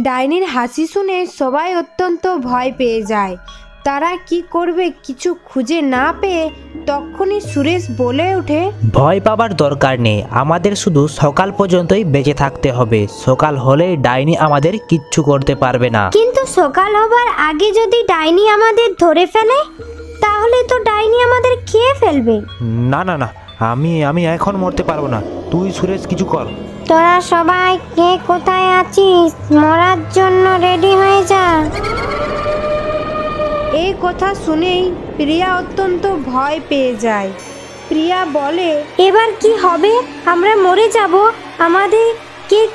ডাইনির হাসি শুনে সবাই অত্যন্ত ভয় পেয়ে যায়। তারা কি করবে কিছু খুঁজে না পেয়ে তখনই সুরেশ বলে ওঠে, ভয় পাবার দরকার নেই, আমাদের শুধু সকাল পর্যন্তই বেঁচে থাকতে হবে। সকাল হলেই ডাইনি আমাদের কিচ্ছু করতে পারবে না। কিন্তু সকাল হবার আগে যদি ডাইনি আমাদের ধরে ফেলে তাহলে তো ডাইনি আমাদের খেয়ে ফেলবে। না না না, আমি এখন মরতে পারবো না, তুই সুরেশ কিছু কর। তোরা সবাই কে কোথায় আছিস, মরার জন্য রেডি হয়ে যা। এই কথা শুনেই প্রিয়া অত্যন্ত ভয় পেয়ে যায়। প্রিয়া বলে, এবার কি হবে? আমরা মরে যাব, আমাদের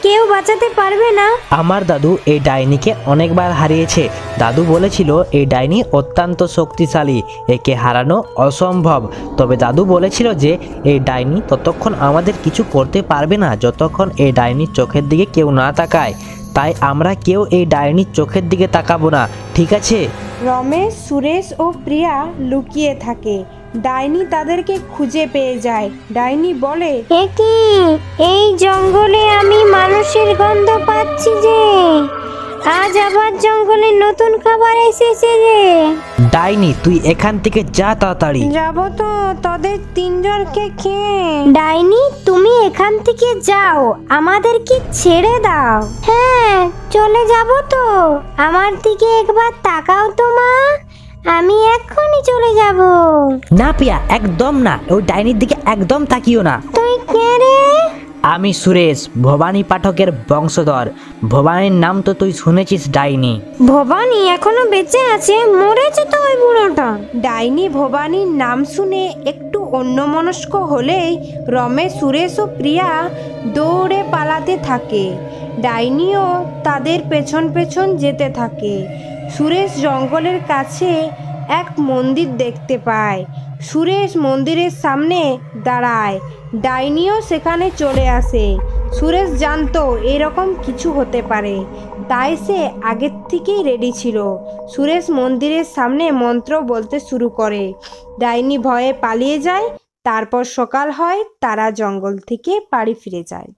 কেউ বাঁচাতে পারবে না। আমার দাদু এই ডাইনিকে অনেকবার হারিয়েছে। দাদু বলেছিল এই ডাইনি অত্যন্ত শক্তিশালী, একে হারানো অসম্ভব। তবে দাদু বলেছিল যে এই ডাইনি ততক্ষণ আমাদের কিছু করতে পারবে না যতক্ষণ এই ডাইনির চোখের দিকে কেউ না তাকায়। তাই আমরা কেউ এই ডাইনির চোখের দিকে তাকাবো না, ঠিক আছে? রমেশ, সুরেশ ও প্রিয়া লুকিয়ে থাকে। ডাইনি তাদেরকে খুঁজে পেয়ে যায়। ডাইনি বলে, কি এই জঙ্গলে আমি মানুষের গন্ধ পাচ্ছি যে, আজ আবার জঙ্গলে নতুন খাবার এসেছে যে। ডাইনি তুই এখান থেকে যা তাড়াতাড়ি। যাব তো তোদের তিনজনকে খেয়ে। ডাইনি তুমি এখান থেকে যাও, আমাদেরকে ছেড়ে দাও। হ্যাঁ চলে যাব তো, আমার দিকে একবার তাকাও তো মা, আমি এক্ষুনি চলে যাব। না প্রিয়া, একদম না, ওই ডাইনির দিকে একদম তাকিও না। তুই কে রে? আমি সুরেশ, ভবানী পাঠকের বংশধর। ভবানীর নাম তো তুই শুনেছিস। ডাইনি ভবানী এখনো বেঁচে আছে? মরেছে তো ওই বুড়োটা। ডাইনি ভবানীর নাম শুনে একটু অন্যমনস্ক হলেই রমেশ, সুরেশ ও প্রিয়া দৌড়ে পালাতে থাকে। ডাইনিও তাদের পেছন পেছন যেতে থাকে। সুরেশ জঙ্গলের কাছে এক মন্দির দেখতে পায়। সুরেশ মন্দিরের সামনে দাঁড়ায়। ডাইনিও সেখানে চলে আসে। সুরেশ জানতো এরকম কিছু হতে পারে, তাই সে আগের থেকেই রেডি ছিল। সুরেশ মন্দিরের সামনে মন্ত্র বলতে শুরু করে। ডাইনি ভয়ে পালিয়ে যায়। তারপর সকাল হয়, তারা জঙ্গল থেকে বাড়ি ফিরে যায়।